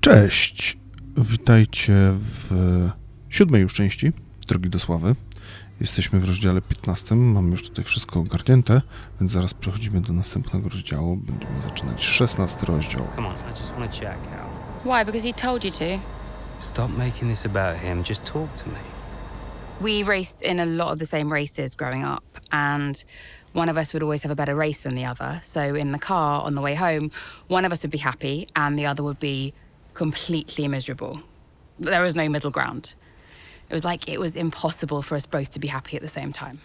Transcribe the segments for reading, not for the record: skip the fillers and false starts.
Cześć! Witajcie w 7. już części Drogi do Sławy. Jesteśmy w rozdziale 15. Mamy już tutaj wszystko ogarnięte, więc zaraz przechodzimy do następnego rozdziału. Będziemy zaczynać 16 rozdział. Come on, I just want to check out. Why? Because he told you to? Stop making this about him. Just talk to me. We raced in a lot of the same races growing up, and one of us would always have a better race than the other. So in the car on the way home, one of us would be happy and the other would be completely miserable. There was no middle ground. It was like it was impossible for us both to be happy at the same time.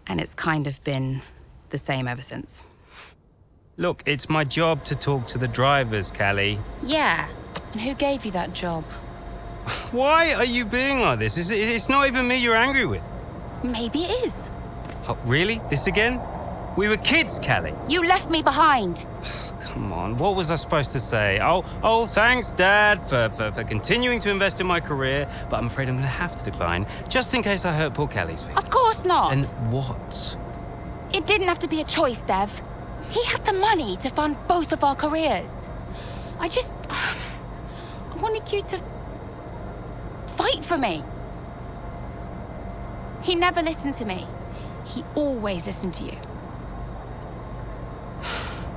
And it's kind of been the same ever since. Look, it's my job to talk to the drivers, Calli. Yeah. And who gave you that job? Why are you being like this? It's not even me you're angry with. Maybe it is. Oh, really? This again? We were kids, Calli. You left me behind. Come on, what was I supposed to say? Oh, thanks, Dad, for continuing to invest in my career, but I'm afraid I'm going to have to decline, just in case I hurt poor Calli's feelings. Of course not. And what? It didn't have to be a choice, Dev. He had the money to fund both of our careers. I wanted you to fight for me. He never listened to me. He always listened to you.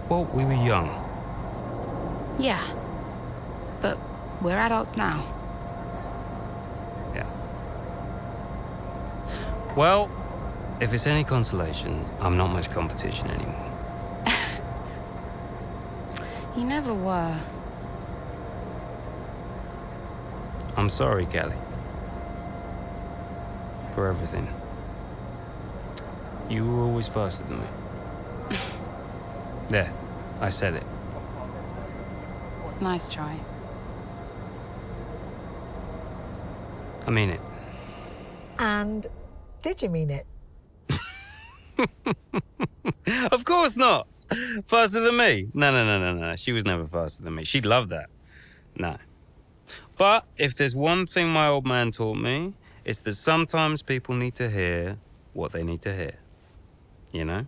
Well, we were young. Yeah. But we're adults now. Yeah. Well, if it's any consolation, I'm not much competition anymore. You never were. I'm sorry, Calli. For everything. You were always faster than me. There, I said it. Nice try. I mean it. And did you mean it? Of course not! Faster than me? No. She was never faster than me. She'd love that. No. But if there's one thing my old man taught me, it's that sometimes people need to hear what they need to hear. You know?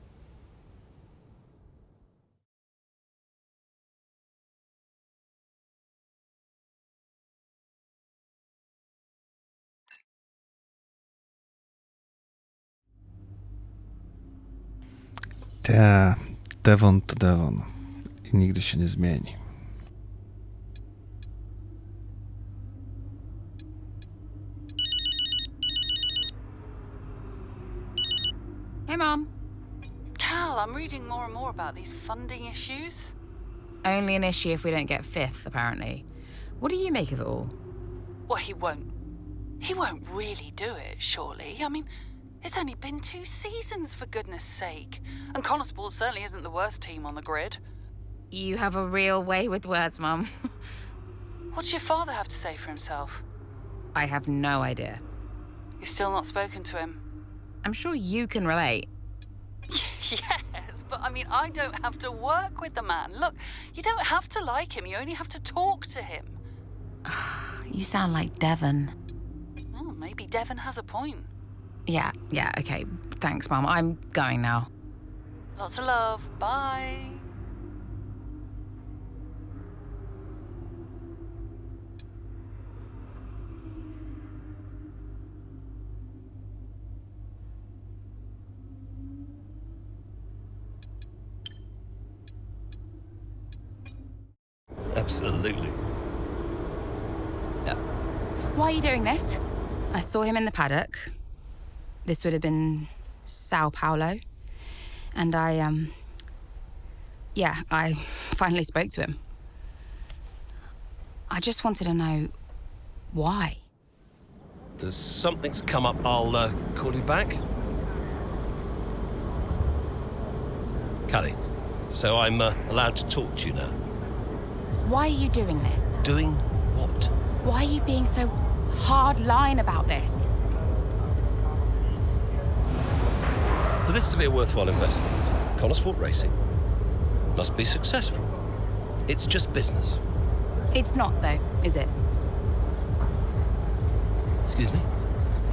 Devon to Devon i nigdy się nie zmieni. Hey, Mom. Cal, I'm reading more and more about these funding issues. Only an issue if we don't get fifth, apparently. What do you make of it all? Well, he won't really do it, surely. I mean, it's only been 2 seasons, for goodness sake. And Konnersport certainly isn't the worst team on the grid. You have a real way with words, Mum. What's your father have to say for himself? I have no idea. You've still not spoken to him? I'm sure you can relate. Yes, but I mean, I don't have to work with the man. Look, you don't have to like him, you only have to talk to him. You sound like Devon. Oh, maybe Devon has a point. Yeah, okay. Thanks, Mum. I'm going now. Lots of love. Bye. Absolutely. Yeah. Why are you doing this? I saw him in the paddock. This would have been Sao Paulo. And I finally spoke to him. I just wanted to know why. There's something's come up. I'll call you back. Calli, so I'm allowed to talk to you now. Why are you doing this? Doing what? Why are you being so hard line about this? For this to be a worthwhile investment, Konnersport Racing must be successful. It's just business. It's not, though, is it? Excuse me?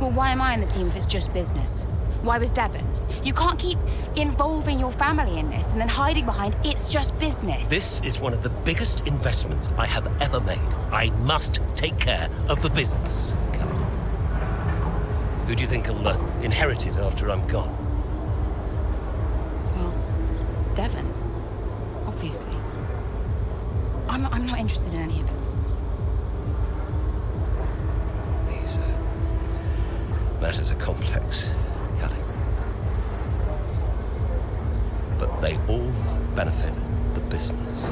Well, why am I in the team if it's just business? Why was Devon? You can't keep involving your family in this and then hiding behind it's just business. This is one of the biggest investments I have ever made. I must take care of the business, Calli. Who do you think will inherit it after I'm gone? Well, Devon, obviously. I'm not interested in any of it. These matters are complex, Calli. But they all benefit the business.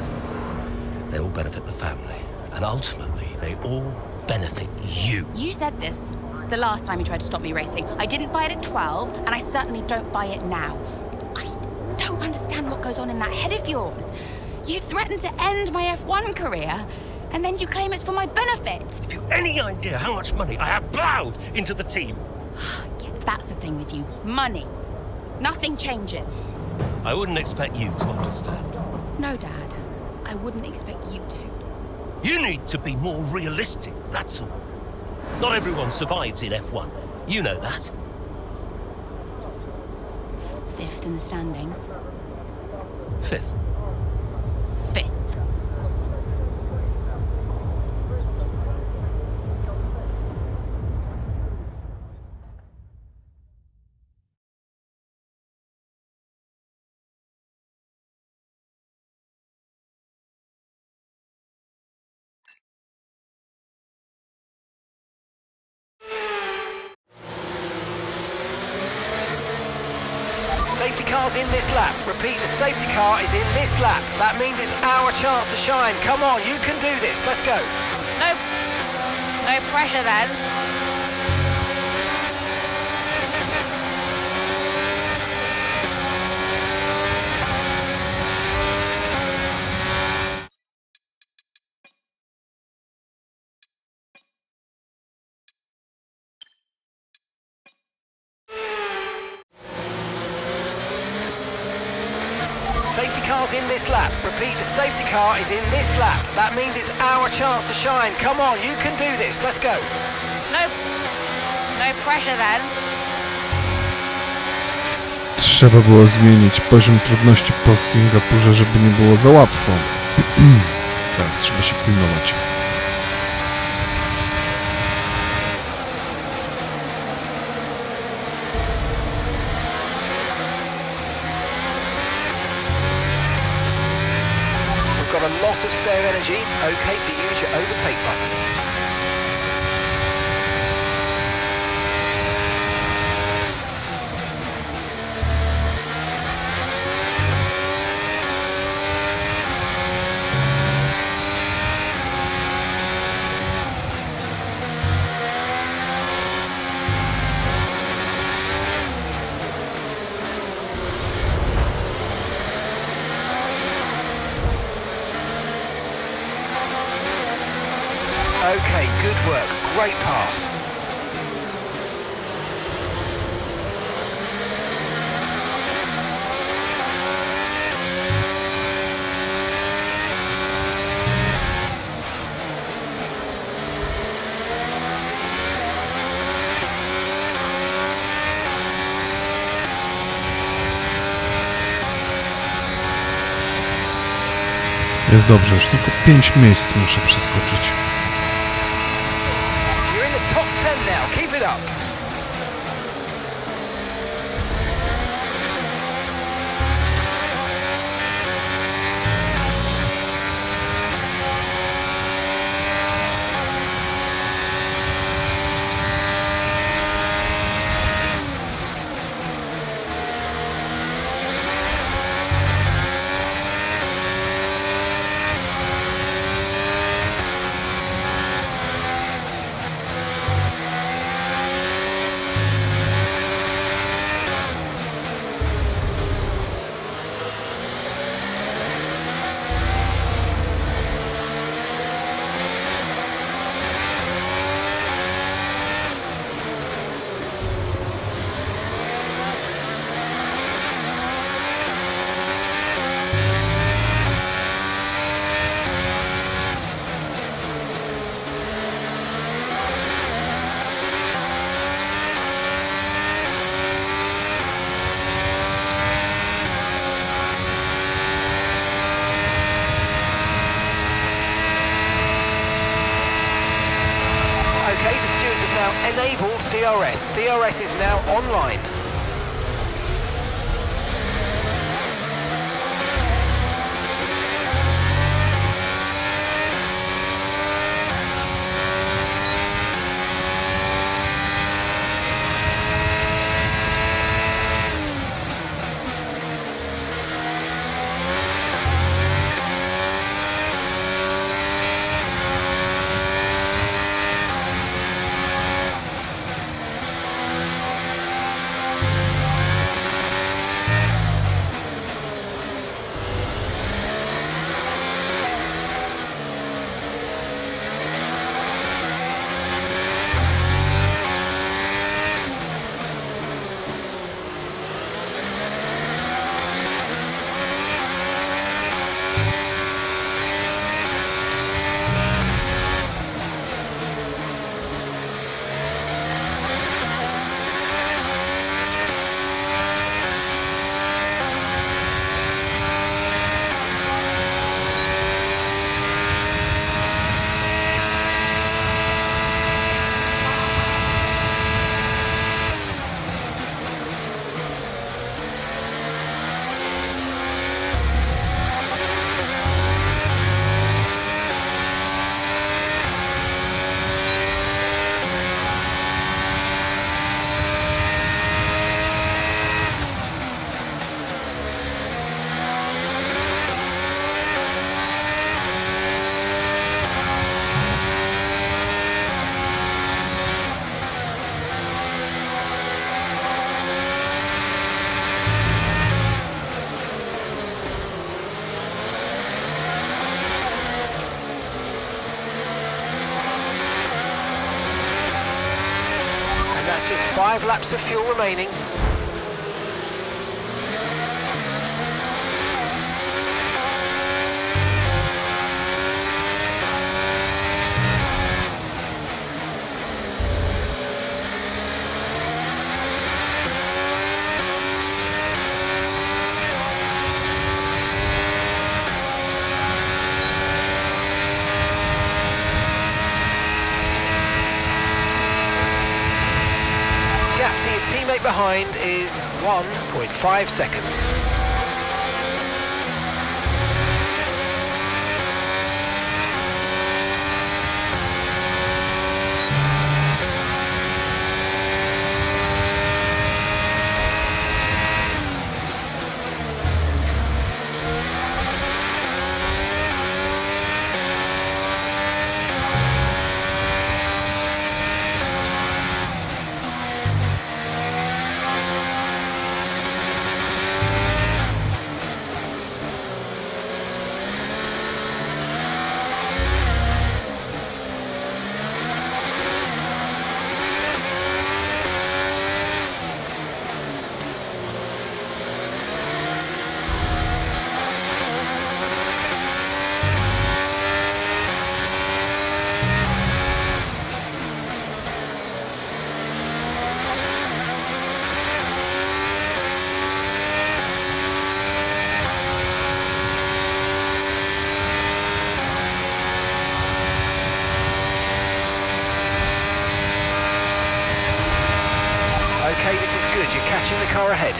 They all benefit the family. And ultimately, they all benefit you. You said this the last time you tried to stop me racing. I didn't buy it at 12, and I certainly don't buy it now. I don't understand what goes on in that head of yours. You threatened to end my F1 career, and then you claim it's for my benefit. Have you any idea how much money I have plowed into the team? Yeah, that's the thing with you. Money. Nothing changes. I wouldn't expect you to understand. No, Dad. I wouldn't expect you to. You need to be more realistic, that's all. Not everyone survives in F1. You know that. 5th in the standings. 5th. 5th. Safety car's in this lap. Repeat, the safety car is in this lap. That means it's our chance to shine. Come on, you can do this. Let's go. No pressure then. Safety car's in this lap. Repeat, the safety car is in this lap. That means it's our chance to shine. Come on, you can do this. Let's go. No pressure then. Trzeba było zmienić poziom trudności po Singapurze, żeby nie było za łatwo. Teraz trzeba się pilnować. We've got a lot of spare energy. Okay to use your overtake button. Okay, good work. Great pass. Jest dobrze, już tylko 5 miejsc muszę przeskoczyć. You're in the top 10 now. Keep it up. now enabled DRS. DRS is now online. Just 5 laps of fuel remaining. Gap to your teammate behind is 1.5 seconds. Okay, this is good. You're catching the car ahead.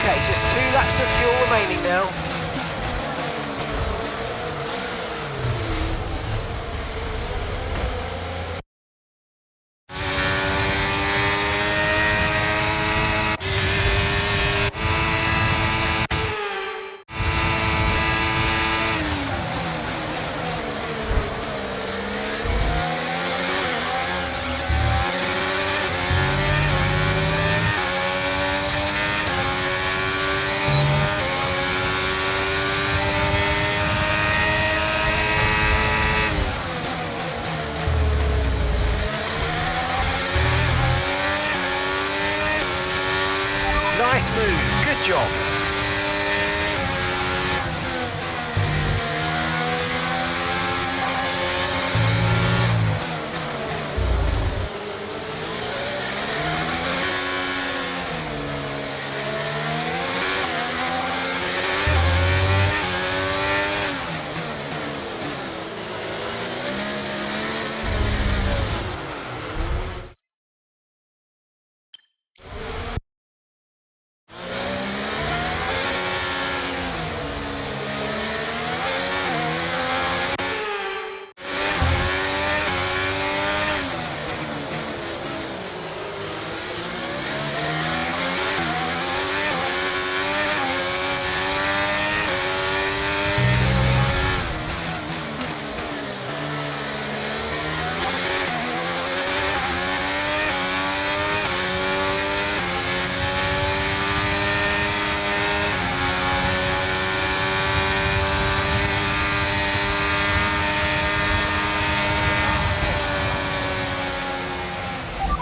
Okay, just 2 laps of fuel remaining now. Nice move, good job.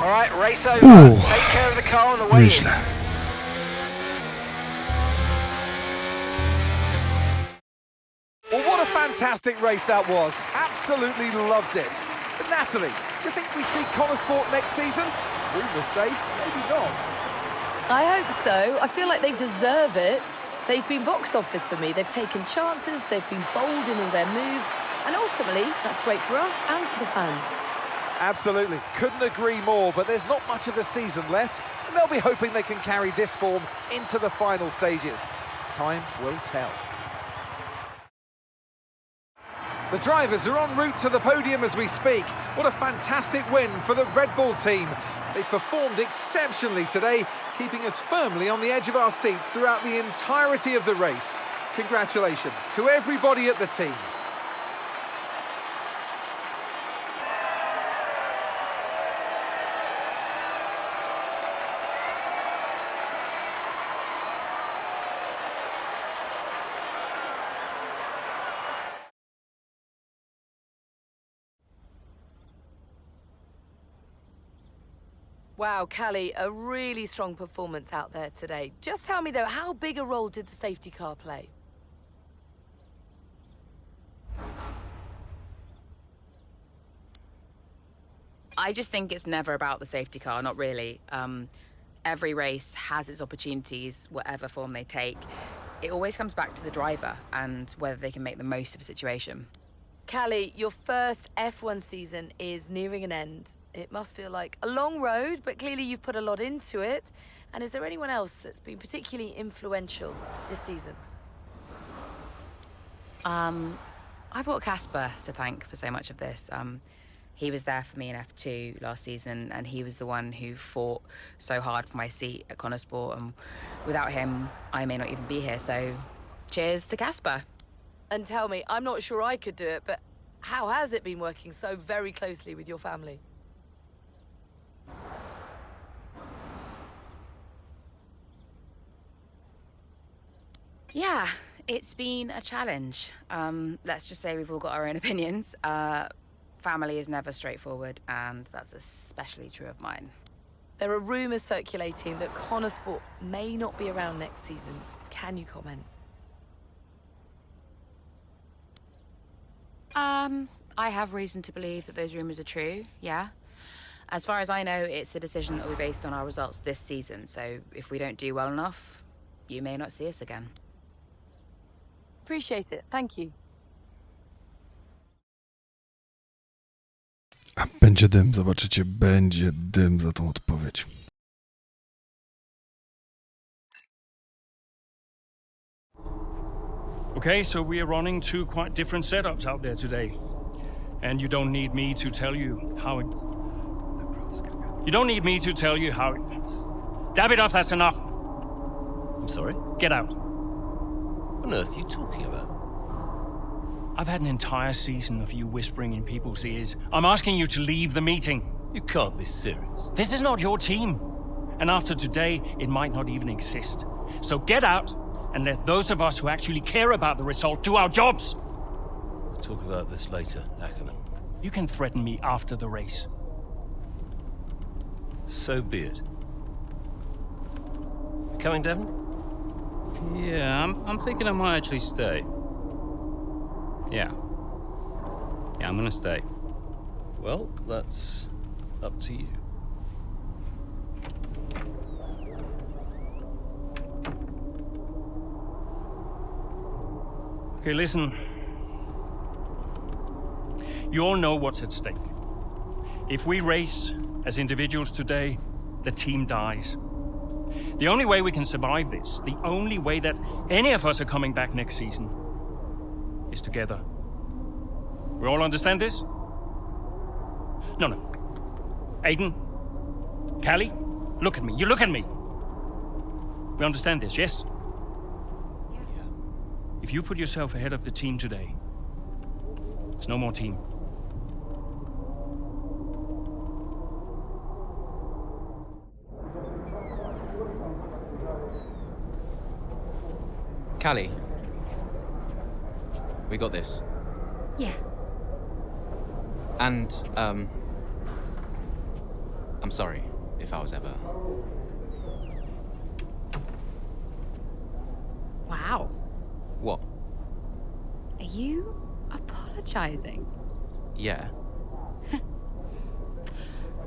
All right, race over. Take care of the car on the way in. Nieźle. Well, what a fantastic race that was. Absolutely loved it. But Natalie, do you think we see Konnersport next season? Rumours say maybe not. I hope so. I feel like they deserve it. They've been box office for me. They've taken chances, they've been bold in all their moves, and ultimately, that's great for us and for the fans. Absolutely. Couldn't agree more, but there's not much of the season left, and they'll be hoping they can carry this form into the final stages. Time will tell. The drivers are en route to the podium as we speak. What a fantastic win for the Red Bull team. They performed exceptionally today, keeping us firmly on the edge of our seats throughout the entirety of the race. Congratulations to everybody at the team. Wow, Calli, a really strong performance out there today. Just tell me, though, how big a role did the safety car play? I just think it's never about the safety car, not really. Every race has its opportunities, whatever form they take. It always comes back to the driver and whether they can make the most of a situation. Calli, your first F1 season is nearing an end. It must feel like a long road, but clearly you've put a lot into it. And is there anyone else that's been particularly influential this season? I've got Casper to thank for so much of this. He was there for me in F2 last season, and he was the one who fought so hard for my seat at Konnersport, and without him, I may not even be here, so cheers to Casper. And tell me, I'm not sure I could do it, but how has it been working so very closely with your family? Yeah, it's been a challenge. Let's just say we've all got our own opinions. Family is never straightforward, and that's especially true of mine. There are rumours circulating that Konnersport may not be around next season. Can you comment? I have reason to believe that those rumours are true, yeah. As far as I know, it's a decision that will be based on our results this season, so if we don't do well enough, you may not see us again. Appreciate it. Thank you. A będzie dym, zobaczycie, będzie dym za tą odpowiedź. Okay, so we are running two quite different setups out there today. And you don't need me to tell you how it... You don't need me to tell you how it... Davidoff, that's enough. I'm sorry? Get out. What on earth are you talking about? I've had an entire season of you whispering in people's ears. I'm asking you to leave the meeting. You can't be serious. This is not your team. And after today, it might not even exist. So get out and let those of us who actually care about the result do our jobs. We'll talk about this later, Ackerman. You can threaten me after the race. So be it. Coming, Devon? Yeah, I'm thinking I might actually stay. Yeah, I'm gonna stay. Well, that's up to you. Okay, listen. You all know what's at stake. If we race as individuals today, the team dies. The only way we can survive this, the only way that any of us are coming back next season, is together. We all understand this? No. Aiden, Calli, look at me. You look at me. We understand this, yes? Yeah. If you put yourself ahead of the team today, there's no more team. Calli, we got this. Yeah. And, I'm sorry if I was ever... Wow. What? Are you apologizing? Yeah.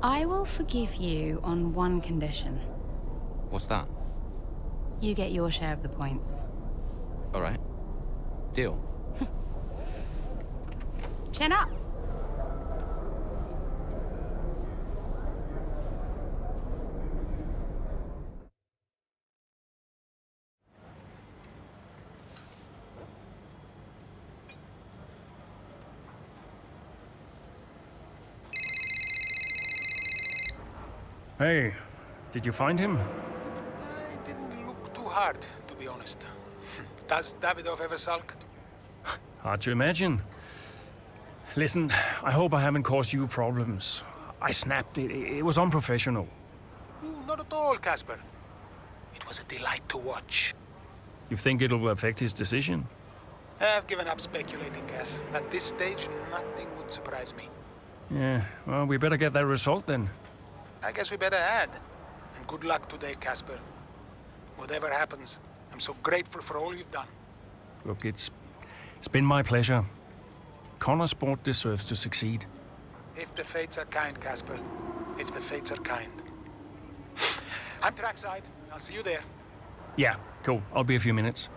I will forgive you on one condition. What's that? You get your share of the points. All right. Deal. Chin up. Hey, did you find him? I didn't look too hard, to be honest. Does Davidoff ever sulk? Hard to imagine. Listen, I hope I haven't caused you problems. I snapped it. It was unprofessional. Not at all, Casper. It was a delight to watch. You think it'll affect his decision? I've given up speculating, Cass. At this stage, nothing would surprise me. Yeah, well, we better get that result then. I guess we better add. And good luck today, Casper. Whatever happens, I'm so grateful for all you've done. Look, it's been my pleasure. Konnersport deserves to succeed. If the fates are kind, Casper. If the fates are kind. I'm trackside. I'll see you there. Yeah, cool. I'll be a few minutes.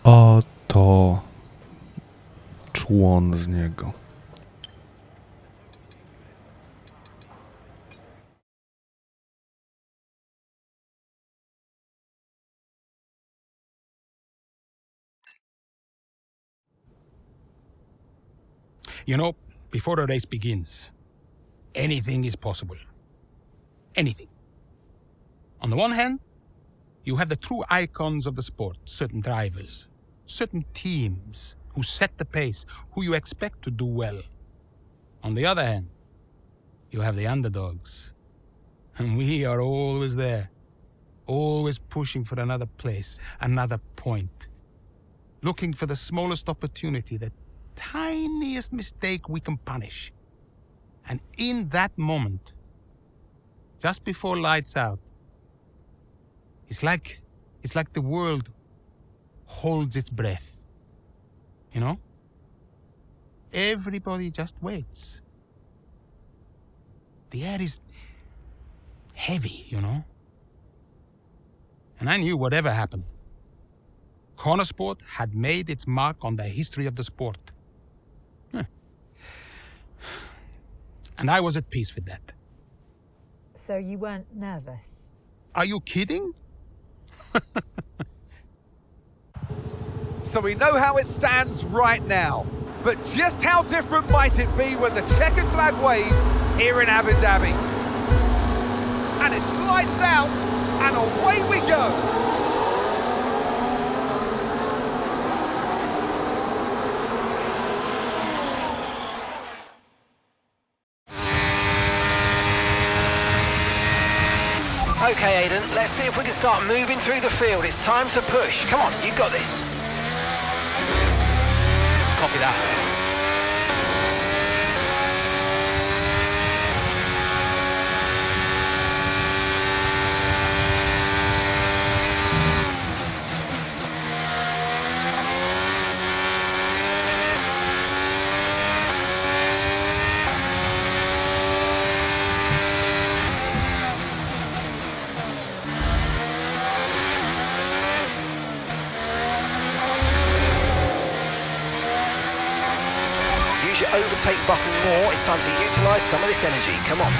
Oto człon z niego. You know, before a race begins, anything is possible. Anything. On the one hand, you have the true icons of the sport, certain drivers, certain teams who set the pace, who you expect to do well. On the other hand, you have the underdogs. And we are always there, always pushing for another place, another point, looking for the smallest opportunity, the tiniest mistake we can punish. And in that moment, just before lights out, it's like the world holds its breath. You know? Everybody just waits. The air is heavy, you know? And I knew whatever happened, Konnersport had made its mark on the history of the sport. And I was at peace with that. So you weren't nervous? Are you kidding? So we know how it stands right now. But just how different might it be when the checkered flag waves here in Abu Dhabi? And it's lights out, and away we go. Okay, Aiden, let's see if we can start moving through the field. It's time to push. Come on, you've got this. Copy that. Use your overtake button more. It's time to utilise some of this energy. Come on.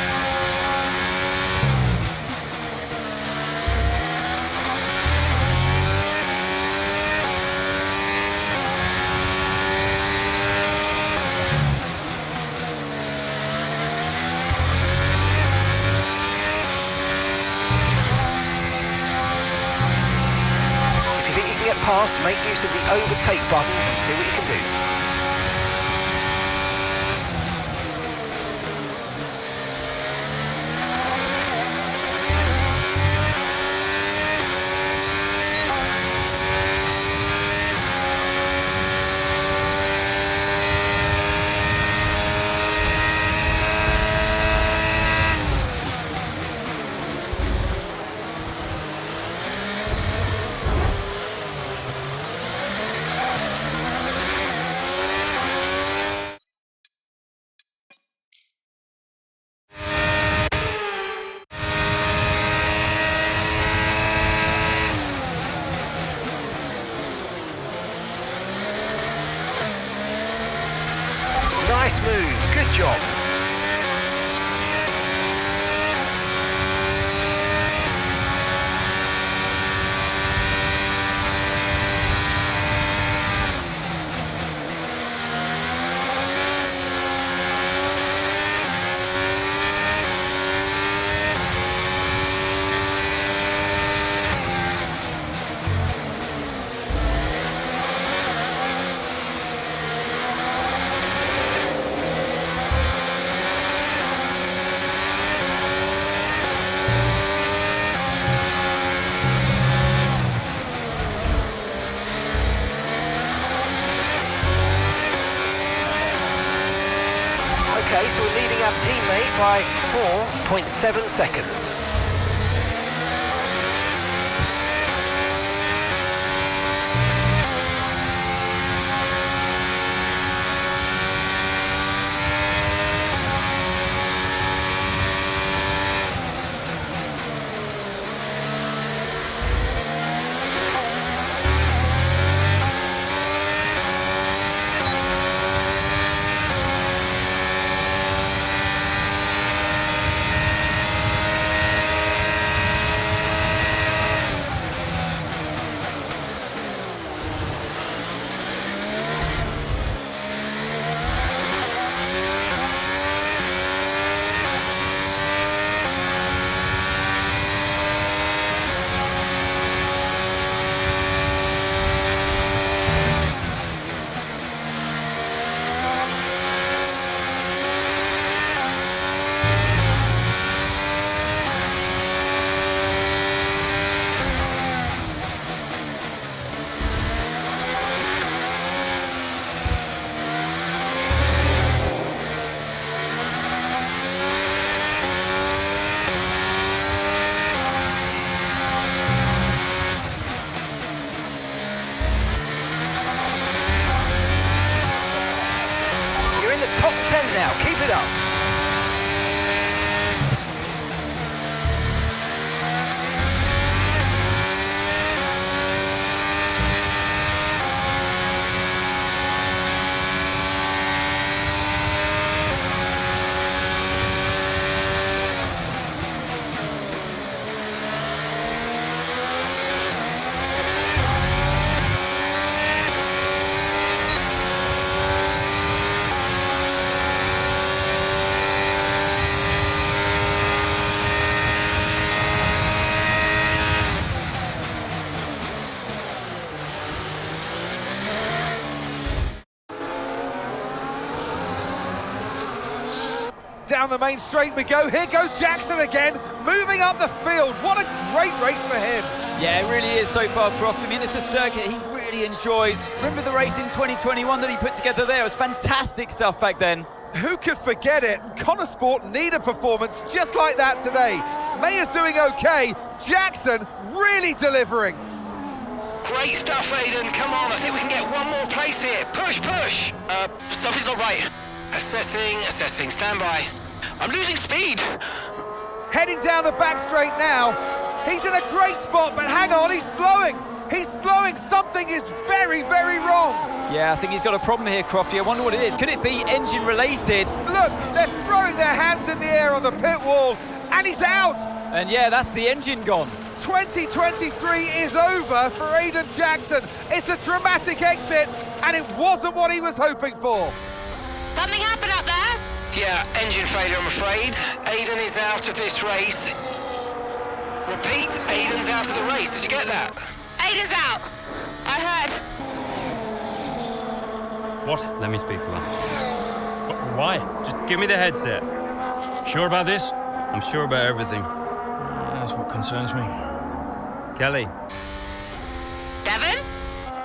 If you think you can get past, make use of the overtake button and see what you can do. Nice move, good job. Okay, so we're leading our teammate by 4.7 seconds. top 10 now. Keep it up. Down the main straight we go. Here goes Jackson again, moving up the field. What a great race for him. Yeah, it really is so far, Croft. I mean, it's a circuit he really enjoys. Remember the race in 2021 that he put together there? It was fantastic stuff back then. Who could forget it? Konnersport need a performance just like that today. Mayer's doing okay. Jackson really delivering. Great stuff, Aiden. Come on, I think we can get one more place here. Push, push. Something's not right. Assessing, stand by. I'm losing speed. Heading down the back straight now. He's in a great spot, but hang on, he's slowing. He's slowing. Something is very, very wrong. Yeah, I think he's got a problem here, Crofty. I wonder what it is. Could it be engine related? Look, they're throwing their hands in the air on the pit wall, and he's out. And yeah, that's the engine gone. 2023 is over for Aiden Jackson. It's a dramatic exit, and it wasn't what he was hoping for. Something happened up there? Yeah, engine failure, I'm afraid. Aiden is out of this race. Repeat, Aiden's out of the race. Did you get that? Aiden's out. I heard. What? Let me speak to her. Why? Just give me the headset. Sure about this? I'm sure about everything. That's what concerns me. Kelly. Devon?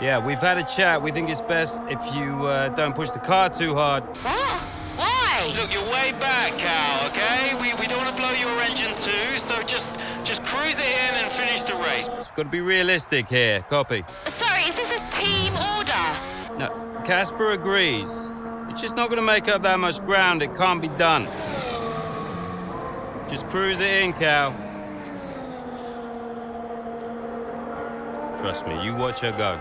Yeah, we've had a chat. We think it's best if you don't push the car too hard. What? Why? Look, you're way back, Cal, okay? We don't want to blow your engine too, so just cruise it in and finish the race. It's got to be realistic here. Copy. Sorry, is this a team order? No, Casper agrees. It's just not going to make up that much ground. It can't be done. Just cruise it in, Cal. Trust me, you watch her go.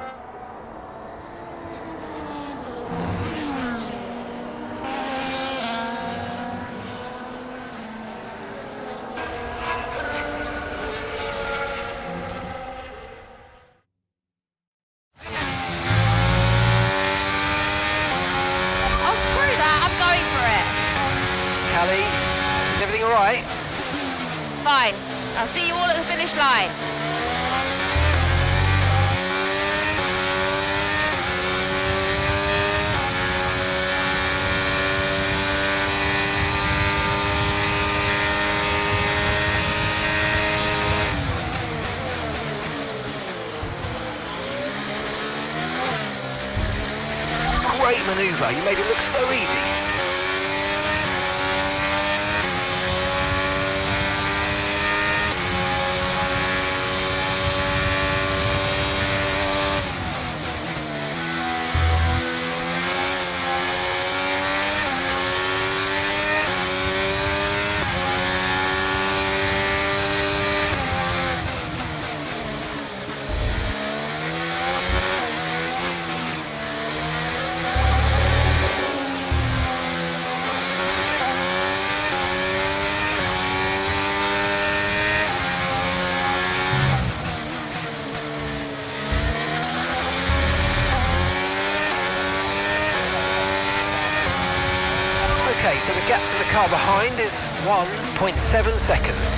Calli, is everything all right? Fine. I'll see you all at the finish line. Great manoeuvre. You made it look so easy. Okay, so the gap to the car behind is 1.7 seconds.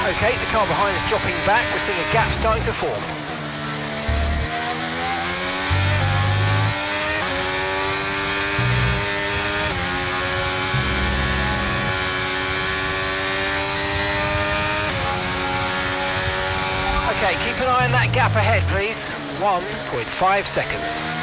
Okay, the car behind is dropping back. We're seeing a gap starting to form. Okay, keep an eye on that gap ahead, please. 1.5 seconds.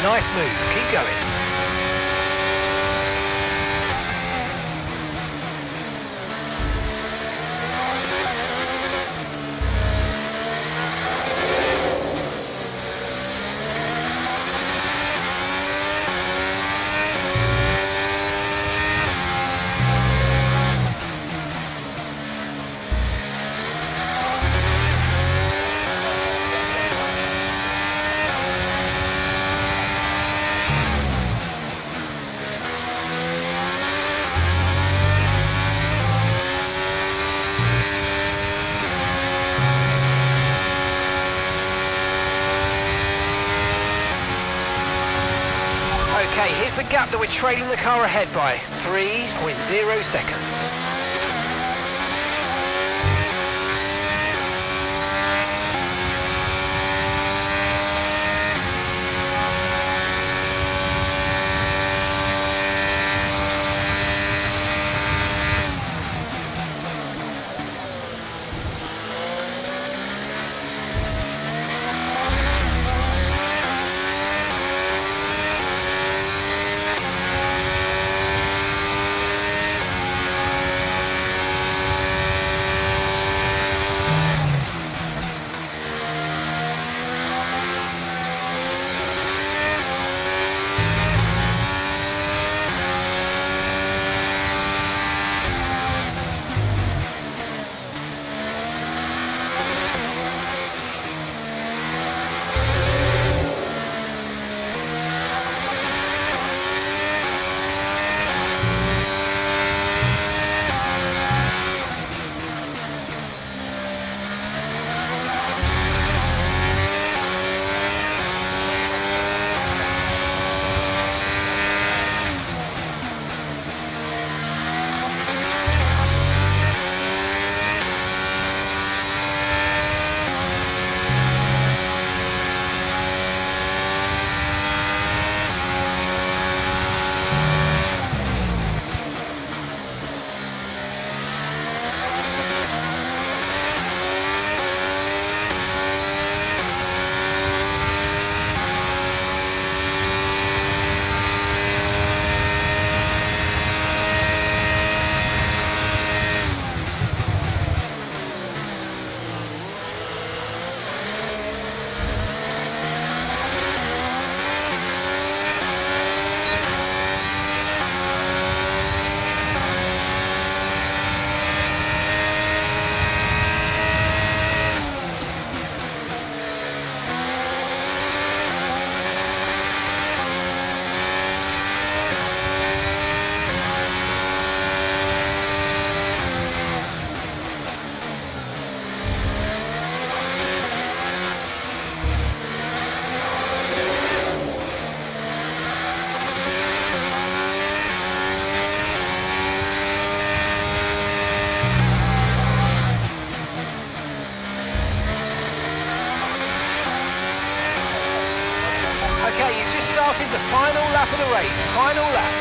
Nice move, keep going. Okay, here's the gap that we're trailing the car ahead by. 3.0 seconds. Okay, he's just started the final lap of the race. Final lap.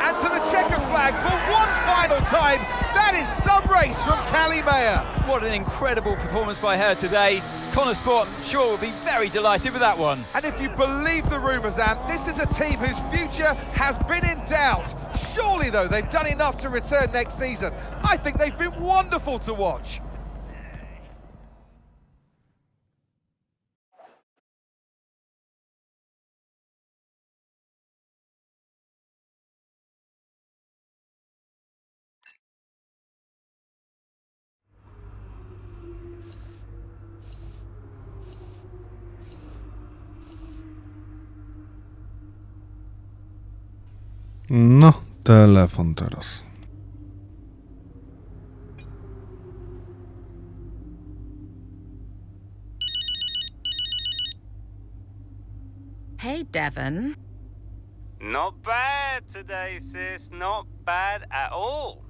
And to the checker flag for one final time. That is some race from Calli. What an incredible performance by her today. Konnersport, I'm sure, will be very delighted with that one. And if you believe the rumours, Ant, this is a team whose future has been in doubt. Surely, though, they've done enough to return next season. I think they've been wonderful to watch. No, telefon teraz. Hey, Devon. Not bad today, sis. Not bad at all.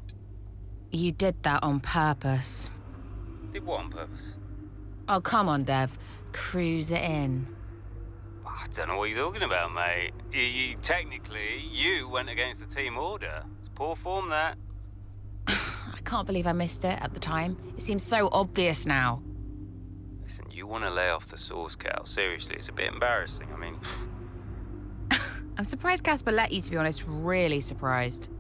You did that on purpose. Did what on purpose? Oh, come on, Dev. Cruise it in. I don't know what you're talking about, mate. Technically, you went against the team order. It's poor form, that. I can't believe I missed it at the time. It seems so obvious now. Listen, you want to lay off the sauce, Cal. Seriously, it's a bit embarrassing. I mean... I'm surprised Casper let you, to be honest. Really surprised.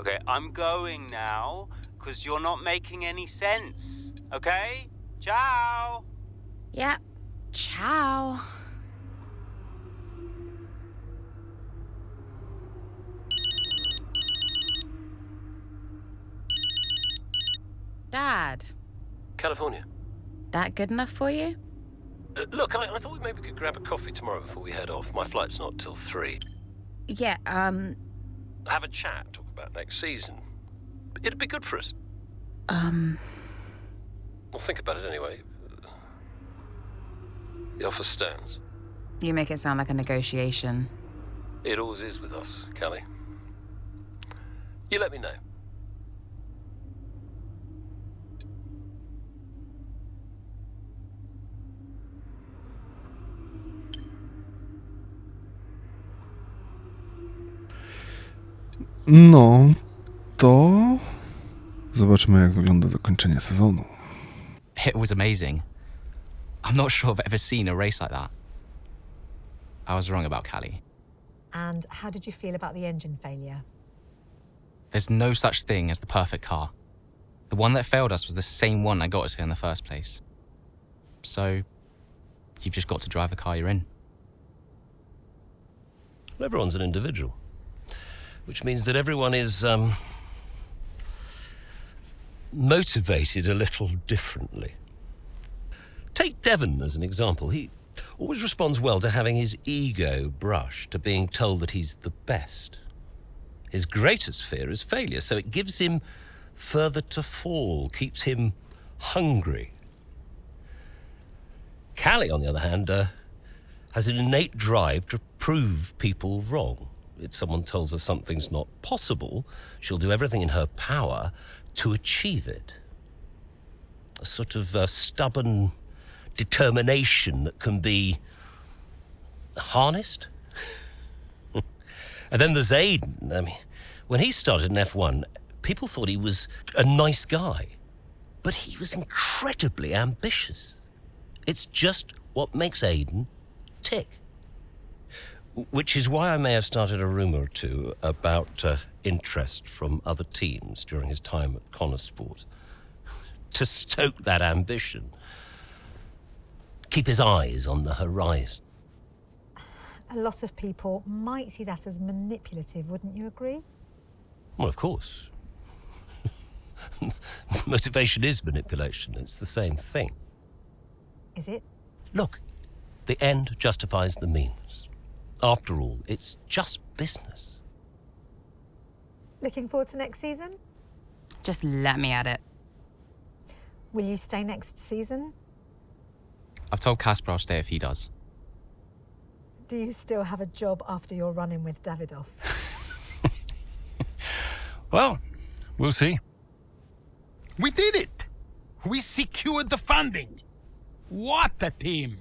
Okay, I'm going now, because you're not making any sense. Okay? Ciao! Yeah. Ciao. Dad. California. That good enough for you? Look, I thought maybe we could grab a coffee tomorrow before we head off. My flight's not till 3. Yeah, Have a chat, talk about next season. It'd be good for us. Well, think about it anyway. The offer stands. You make it sound like a negotiation. It always is with us, Calli. You let me know. No, to zobaczymy, jak wygląda zakończenie sezonu. It was amazing. I'm not sure I've ever seen a race like that. I was wrong about Calli. And how did you feel about the engine failure? There's no such thing as the perfect car. The one that failed us was the same one that got us here in the first place. So, you've just got to drive the car you're in. Well, everyone's an individual. Which means that everyone is, motivated a little differently. Take Devon as an example. He always responds well to having his ego brushed, to being told that he's the best. His greatest fear is failure, so it gives him further to fall, keeps him hungry. Calli, on the other hand, has an innate drive to prove people wrong. If someone tells her something's not possible, she'll do everything in her power to achieve it. A sort of stubborn determination that can be harnessed. And then there's Aiden. I mean, when he started in F1, people thought he was a nice guy. But he was incredibly ambitious. It's just what makes Aiden tick. Which is why I may have started a rumour or two about interest from other teams during his time at Konnersport. To stoke that ambition. Keep his eyes on the horizon. A lot of people might see that as manipulative, wouldn't you agree? Well, of course. Motivation is manipulation. It's the same thing. Is it? Look, the end justifies the means. After all, it's just business. Looking forward to next season? Just let me at it. Will you stay next season? I've told Casper I'll stay if he does. Do you still have a job after your run-in with Davidoff? Well, we'll see. We did it! We secured the funding! What a team!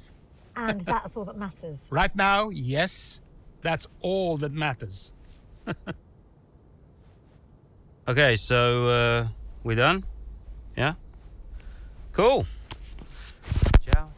And that's all that matters. Right now, yes, that's all that matters. Okay, so, we done? Yeah? Cool. Ciao.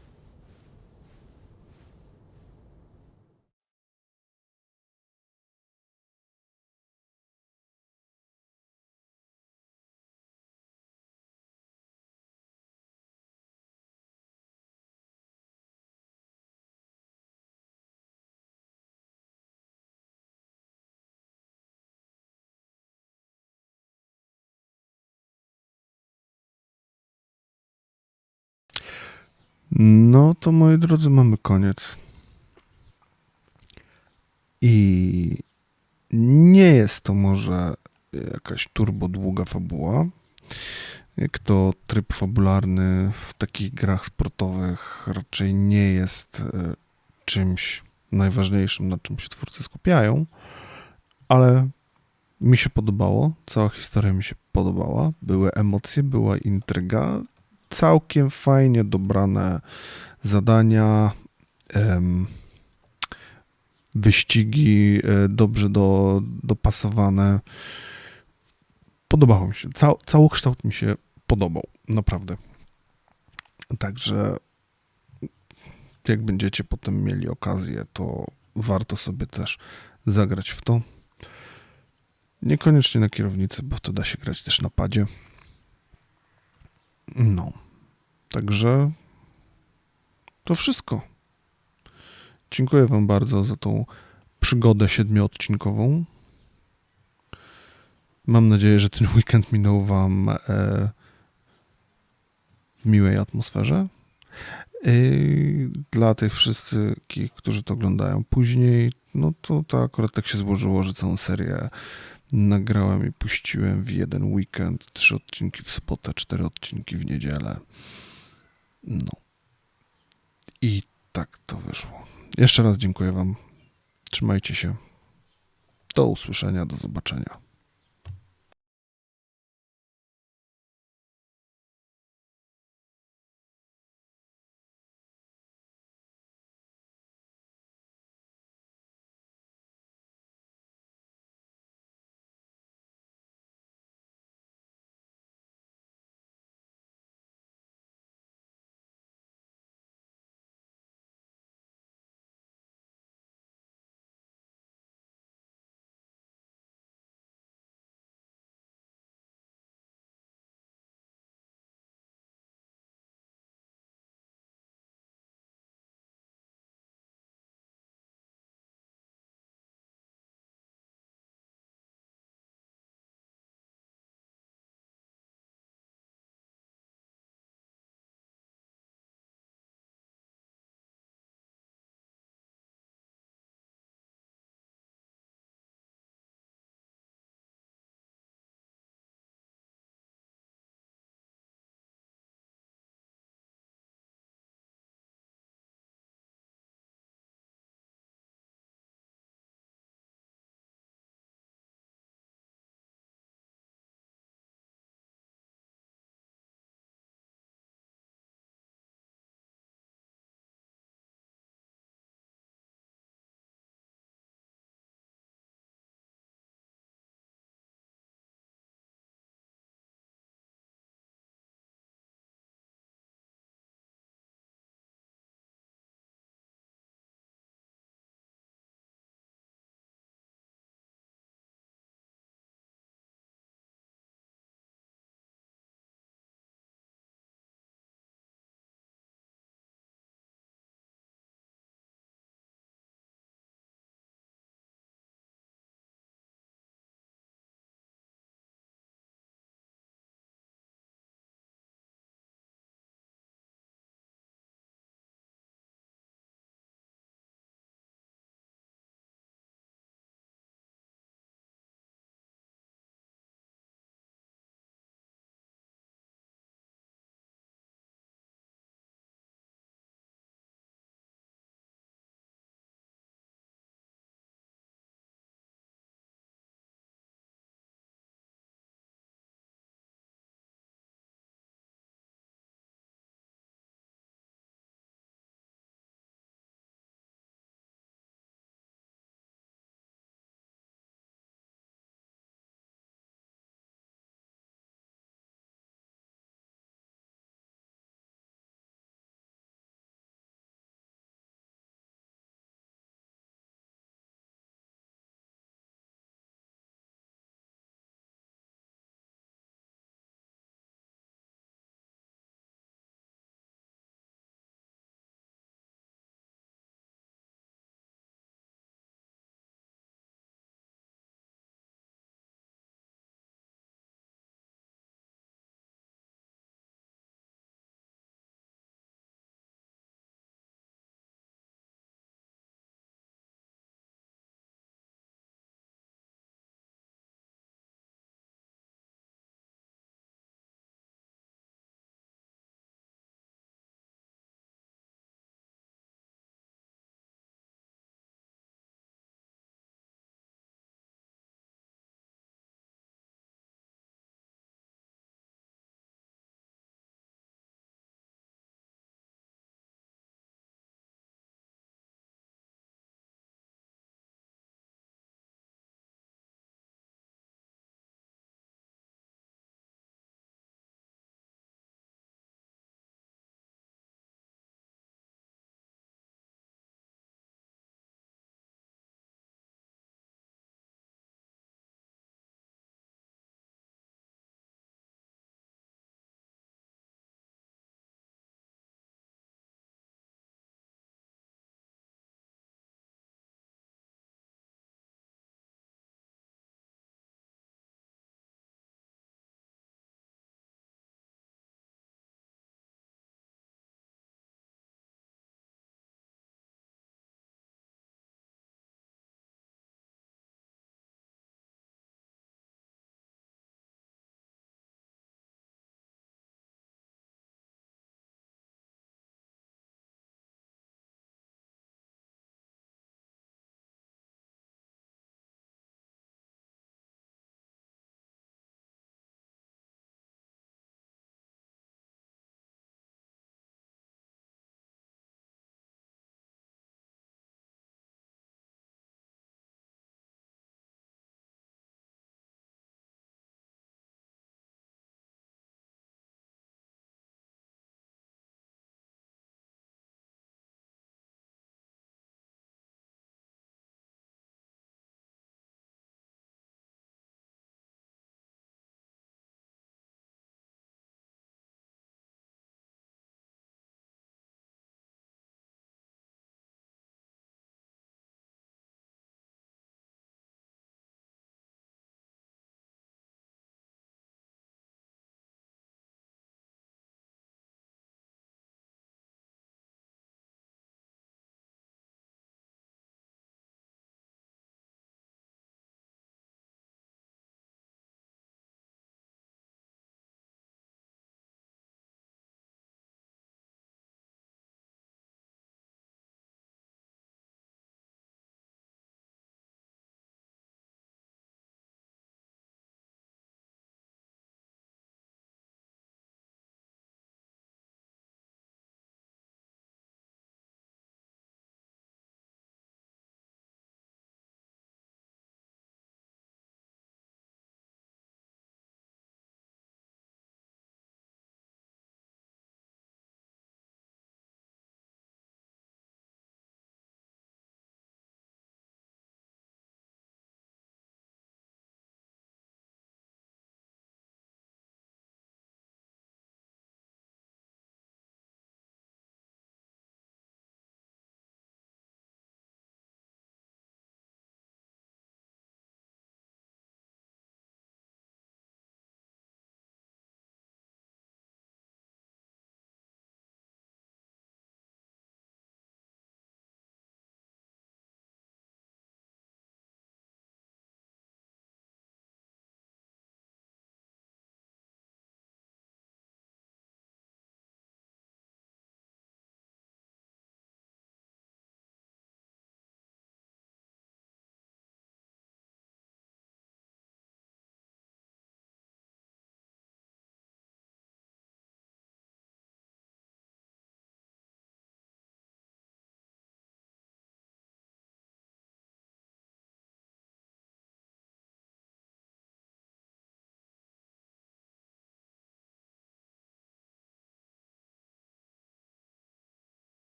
No to moi drodzy, mamy koniec. I nie jest to może jakaś turbo długa fabuła. Jak to tryb fabularny w takich grach sportowych raczej nie jest czymś najważniejszym, na czym się twórcy skupiają, ale mi się podobało, cała historia mi się podobała, były emocje, była intryga, całkiem fajnie dobrane zadania, wyścigi dobrze dopasowane. Podobało mi się. Całokształt mi się podobał. Naprawdę. Także jak będziecie potem mieli okazję, to warto sobie też zagrać w to. Niekoniecznie na kierownicy, bo to da się grać też na padzie. No. Także to wszystko. Dziękuję wam bardzo za tą przygodę 7-odcinkową. Mam nadzieję, że ten weekend minął wam w miłej atmosferze. Dla tych wszystkich, którzy to oglądają później, no to akurat tak się złożyło, że całą serię nagrałem i puściłem w jeden weekend. 3 odcinki w sobotę, 4 odcinki w niedzielę. No. I tak to wyszło. Jeszcze raz dziękuję wam. Trzymajcie się. Do usłyszenia, do zobaczenia.